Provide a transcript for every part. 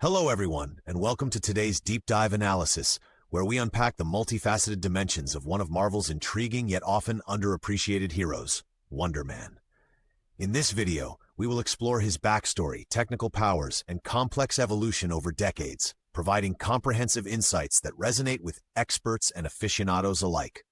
Hello everyone, and welcome to today's deep dive analysis, where we unpack the multifaceted dimensions of one of Marvel's intriguing yet often underappreciated heroes, Wonder Man. In this video, we will explore his backstory, technical powers, and complex evolution over decades, providing comprehensive insights that resonate with experts and aficionados alike.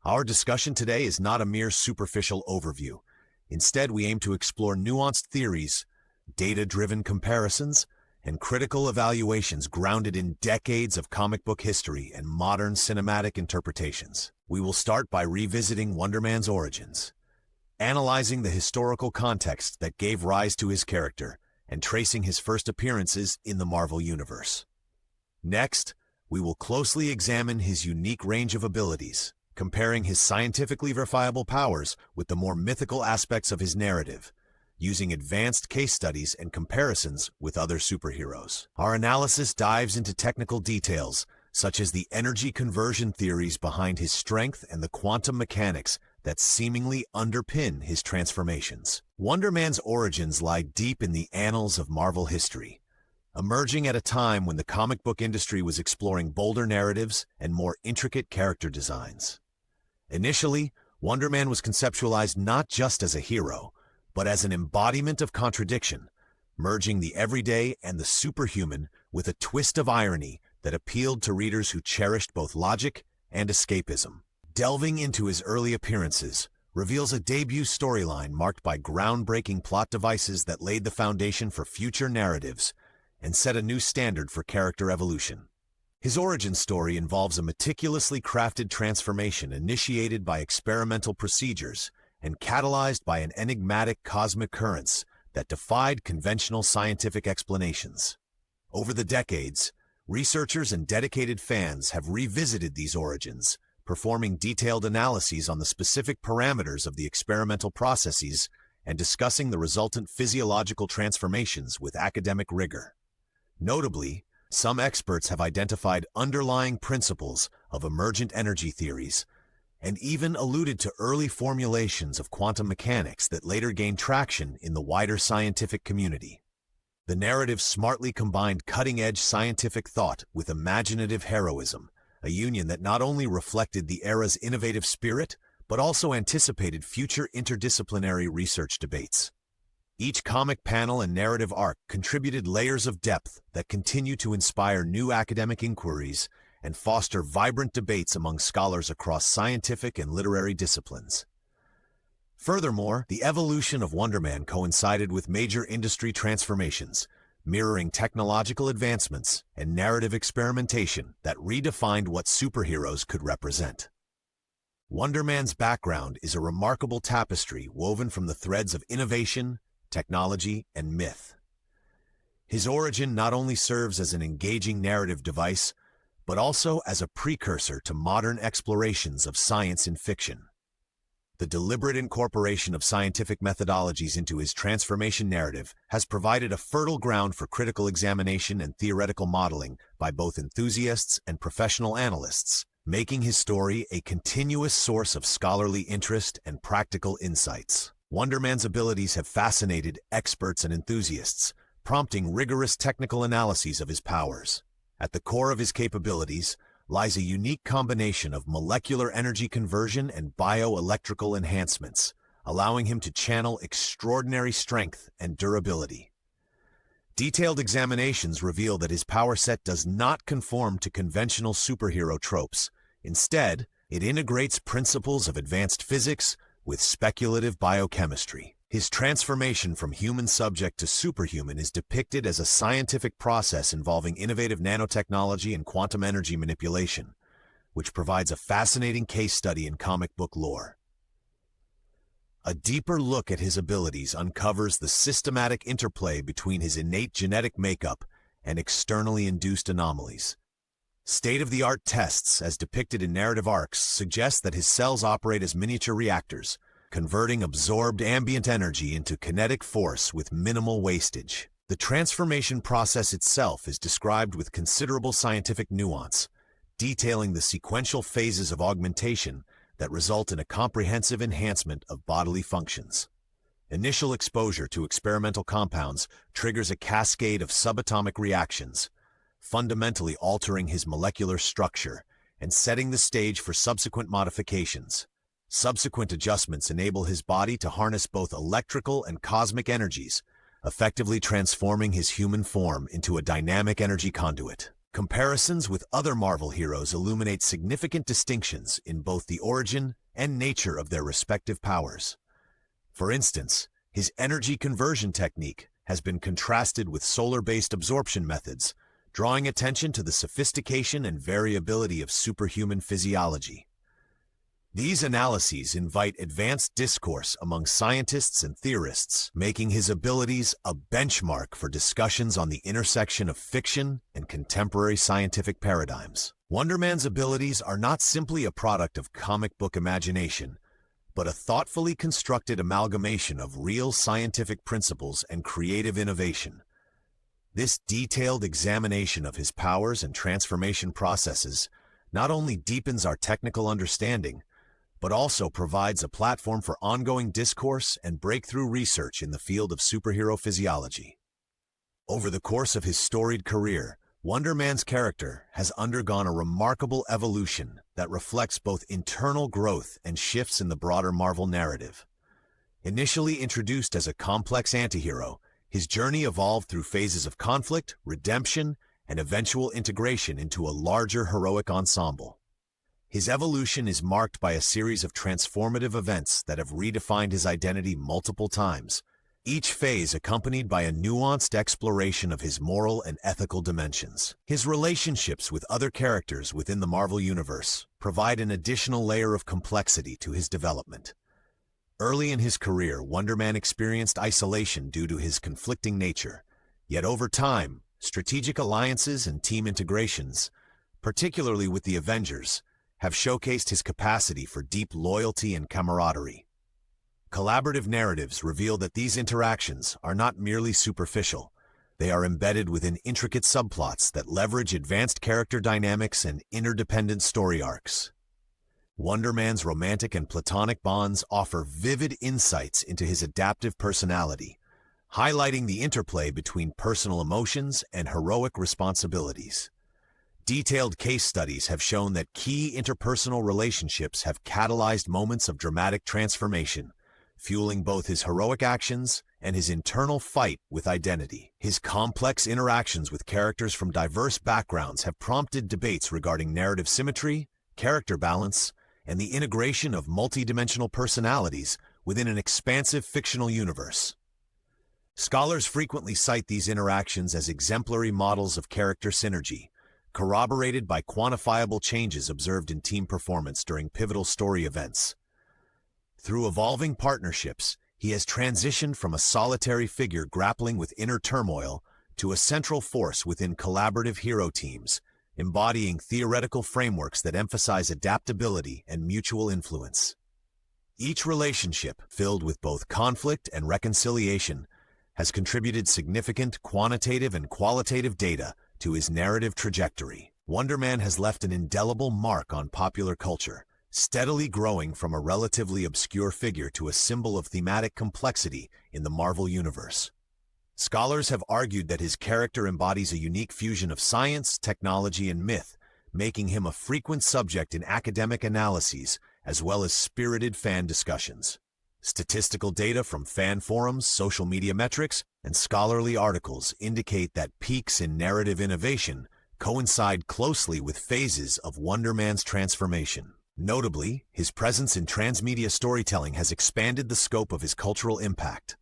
Our discussion today is not a mere superficial overview. Instead, we aim to explore nuanced theories, data-driven comparisons, and critical evaluations grounded in decades of comic book history and modern cinematic interpretations. We will start by revisiting Wonder Man's origins, analyzing the historical context that gave rise to his character, and tracing his first appearances in the Marvel Universe. Next, we will closely examine his unique range of abilities, comparing his scientifically verifiable powers with the more mythical aspects of his narrative, using advanced case studies and comparisons with other superheroes. Our analysis dives into technical details, such as the energy conversion theories behind his strength and the quantum mechanics that seemingly underpin his transformations. Wonder Man's origins lie deep in the annals of Marvel history, emerging at a time when the comic book industry was exploring bolder narratives and more intricate character designs. Initially, Wonder Man was conceptualized not just as a hero, but as an embodiment of contradiction, merging the everyday and the superhuman with a twist of irony that appealed to readers who cherished both logic and escapism. Delving into his early appearances reveals a debut storyline marked by groundbreaking plot devices that laid the foundation for future narratives and set a new standard for character evolution. His origin story involves a meticulously crafted transformation initiated by experimental procedures and catalyzed by an enigmatic cosmic currents that defied conventional scientific explanations. Over the decades, researchers and dedicated fans have revisited these origins, performing detailed analyses on the specific parameters of the experimental processes and discussing the resultant physiological transformations with academic rigor. Notably, some experts have identified underlying principles of emergent energy theories and even alluded to early formulations of quantum mechanics that later gained traction in the wider scientific community. The narrative smartly combined cutting-edge scientific thought with imaginative heroism, a union that not only reflected the era's innovative spirit, but also anticipated future interdisciplinary research debates. Each comic panel and narrative arc contributed layers of depth that continue to inspire new academic inquiries and foster vibrant debates among scholars across scientific and literary disciplines. Furthermore, the evolution of Wonder Man coincided with major industry transformations, mirroring technological advancements and narrative experimentation that redefined what superheroes could represent. Wonder Man's background is a remarkable tapestry woven from the threads of innovation, technology, and myth. His origin not only serves as an engaging narrative device, but also as a precursor to modern explorations of science in fiction. The deliberate incorporation of scientific methodologies into his transformation narrative has provided a fertile ground for critical examination and theoretical modeling by both enthusiasts and professional analysts, making his story a continuous source of scholarly interest and practical insights. Wonder Man's abilities have fascinated experts and enthusiasts, prompting rigorous technical analyses of his powers. At the core of his capabilities lies a unique combination of molecular energy conversion and bioelectrical enhancements, allowing him to channel extraordinary strength and durability. Detailed examinations reveal that his power set does not conform to conventional superhero tropes. Instead, it integrates principles of advanced physics with speculative biochemistry. His transformation from human subject to superhuman is depicted as a scientific process involving innovative nanotechnology and quantum energy manipulation, which provides a fascinating case study in comic book lore. A deeper look at his abilities uncovers the systematic interplay between his innate genetic makeup and externally induced anomalies. State-of-the-art tests, as depicted in narrative arcs, suggest that his cells operate as miniature reactors, converting absorbed ambient energy into kinetic force with minimal wastage. The transformation process itself is described with considerable scientific nuance, detailing the sequential phases of augmentation that result in a comprehensive enhancement of bodily functions. Initial exposure to experimental compounds triggers a cascade of subatomic reactions, fundamentally altering his molecular structure and setting the stage for subsequent modifications. Subsequent adjustments enable his body to harness both electrical and cosmic energies, effectively transforming his human form into a dynamic energy conduit. Comparisons with other Marvel heroes illuminate significant distinctions in both the origin and nature of their respective powers. For instance, his energy conversion technique has been contrasted with solar-based absorption methods, drawing attention to the sophistication and variability of superhuman physiology. These analyses invite advanced discourse among scientists and theorists, making his abilities a benchmark for discussions on the intersection of fiction and contemporary scientific paradigms. Wonder Man's abilities are not simply a product of comic book imagination, but a thoughtfully constructed amalgamation of real scientific principles and creative innovation. This detailed examination of his powers and transformation processes not only deepens our technical understanding, but also provides a platform for ongoing discourse and breakthrough research in the field of superhero physiology. Over the course of his storied career, Wonder Man's character has undergone a remarkable evolution that reflects both internal growth and shifts in the broader Marvel narrative. Initially introduced as a complex antihero, his journey evolved through phases of conflict, redemption, and eventual integration into a larger heroic ensemble. His evolution is marked by a series of transformative events that have redefined his identity multiple times, each phase accompanied by a nuanced exploration of his moral and ethical dimensions. His relationships with other characters within the Marvel Universe provide an additional layer of complexity to his development. Early in his career, Wonder Man experienced isolation due to his conflicting nature, yet over time, strategic alliances and team integrations, particularly with the Avengers, have showcased his capacity for deep loyalty and camaraderie. Collaborative narratives reveal that these interactions are not merely superficial. They are embedded within intricate subplots that leverage advanced character dynamics and interdependent story arcs. Wonder Man's romantic and platonic bonds offer vivid insights into his adaptive personality, highlighting the interplay between personal emotions and heroic responsibilities. Detailed case studies have shown that key interpersonal relationships have catalyzed moments of dramatic transformation, fueling both his heroic actions and his internal fight with identity. His complex interactions with characters from diverse backgrounds have prompted debates regarding narrative symmetry, character balance, and the integration of multidimensional personalities within an expansive fictional universe. Scholars frequently cite these interactions as exemplary models of character synergy, corroborated by quantifiable changes observed in team performance during pivotal story events. Through evolving partnerships, he has transitioned from a solitary figure grappling with inner turmoil to a central force within collaborative hero teams, embodying theoretical frameworks that emphasize adaptability and mutual influence. Each relationship, filled with both conflict and reconciliation, has contributed significant quantitative and qualitative data to his narrative trajectory. Wonder Man has left an indelible mark on popular culture, steadily growing from a relatively obscure figure to a symbol of thematic complexity in the Marvel Universe. Scholars have argued that his character embodies a unique fusion of science, technology, and myth, making him a frequent subject in academic analyses as well as spirited fan discussions. Statistical data from fan forums, social media metrics, and scholarly articles indicate that peaks in narrative innovation coincide closely with phases of Wonder Man's transformation. Notably, his presence in transmedia storytelling has expanded the scope of his cultural impact.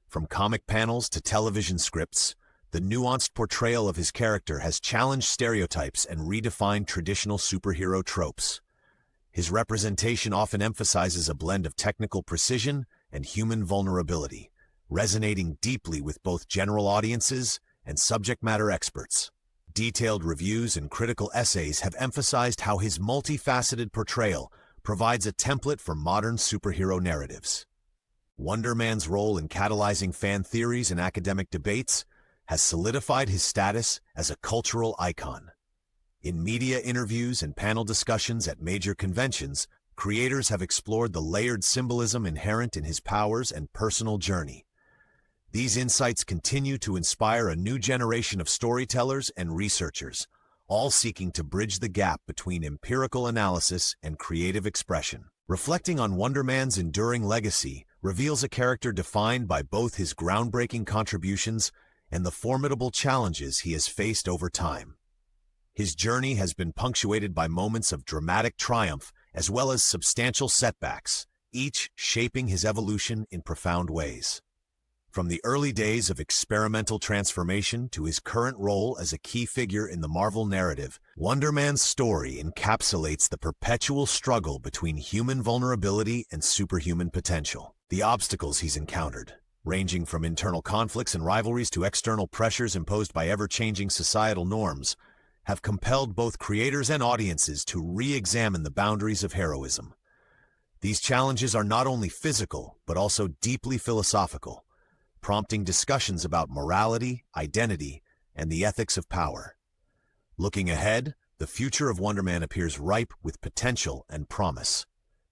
From comic panels to television scripts, the nuanced portrayal of his character has challenged stereotypes and redefined traditional superhero tropes. His representation often emphasizes a blend of technical precision and human vulnerability, resonating deeply with both general audiences and subject matter experts. Detailed reviews and critical essays have emphasized how his multifaceted portrayal provides a template for modern superhero narratives. Wonder Man's role in catalyzing fan theories and academic debates has solidified his status as a cultural icon. In media interviews and panel discussions at major conventions, creators have explored the layered symbolism inherent in his powers and personal journey. These insights continue to inspire a new generation of storytellers and researchers, all seeking to bridge the gap between empirical analysis and creative expression. Reflecting on Wonder Man's enduring legacy reveals a character defined by both his groundbreaking contributions and the formidable challenges he has faced over time. His journey has been punctuated by moments of dramatic triumph as well as substantial setbacks, each shaping his evolution in profound ways. From the early days of experimental transformation to his current role as a key figure in the Marvel narrative, Wonder Man's story encapsulates the perpetual struggle between human vulnerability and superhuman potential. The obstacles he's encountered, ranging from internal conflicts and rivalries to external pressures imposed by ever-changing societal norms, have compelled both creators and audiences to re-examine the boundaries of heroism. These challenges are not only physical, but also deeply philosophical, prompting discussions about morality, identity, and the ethics of power. Looking ahead, the future of Wonder Man appears ripe with potential and promise.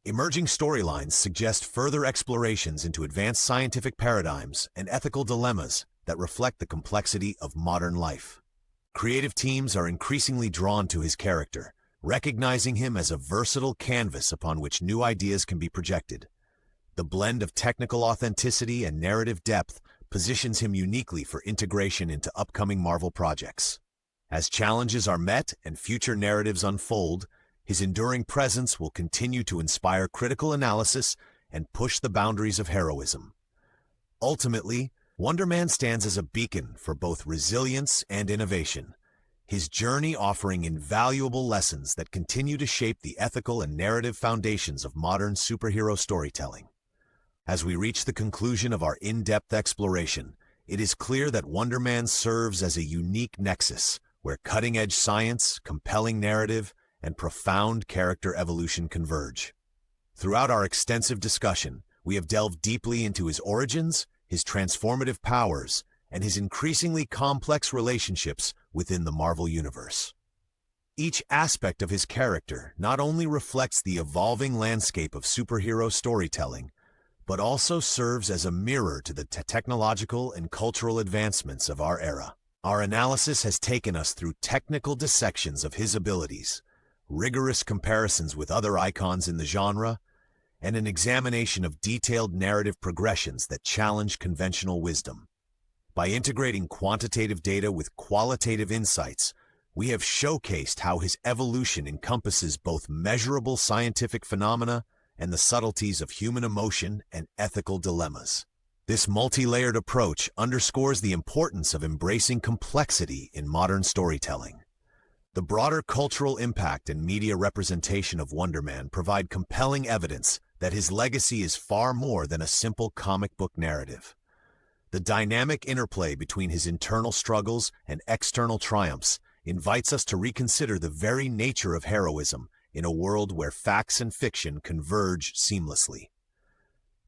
Emerging storylines suggest further explorations into advanced scientific paradigms and ethical dilemmas that reflect the complexity of modern life. Creative teams are increasingly drawn to his character, recognizing him as a versatile canvas upon which new ideas can be projected. The blend of technical authenticity and narrative depth positions him uniquely for integration into upcoming Marvel projects. As challenges are met and future narratives unfold, his enduring presence will continue to inspire critical analysis and push the boundaries of heroism. Ultimately, Wonder Man stands as a beacon for both resilience and innovation, his journey offering invaluable lessons that continue to shape the ethical and narrative foundations of modern superhero storytelling. As we reach the conclusion of our in-depth exploration, it is clear that Wonder Man serves as a unique nexus where cutting-edge science, compelling narrative, and profound character evolution converge. Throughout our extensive discussion, we have delved deeply into his origins, his transformative powers, and his increasingly complex relationships within the Marvel Universe. Each aspect of his character not only reflects the evolving landscape of superhero storytelling, but also serves as a mirror to the technological and cultural advancements of our era. Our analysis has taken us through technical dissections of his abilities, rigorous comparisons with other icons in the genre, and an examination of detailed narrative progressions that challenge conventional wisdom. By integrating quantitative data with qualitative insights, we have showcased how his evolution encompasses both measurable scientific phenomena and the subtleties of human emotion and ethical dilemmas. This multi-layered approach underscores the importance of embracing complexity in modern storytelling. The broader cultural impact and media representation of Wonder Man provide compelling evidence that his legacy is far more than a simple comic book narrative. The dynamic interplay between his internal struggles and external triumphs invites us to reconsider the very nature of heroism in a world where facts and fiction converge seamlessly.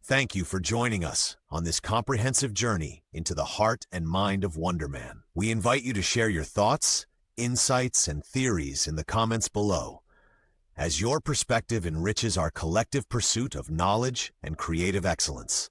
Thank you for joining us on this comprehensive journey into the heart and mind of Wonder Man. We invite you to share your thoughts, insights, and theories in the comments below, as your perspective enriches our collective pursuit of knowledge and creative excellence.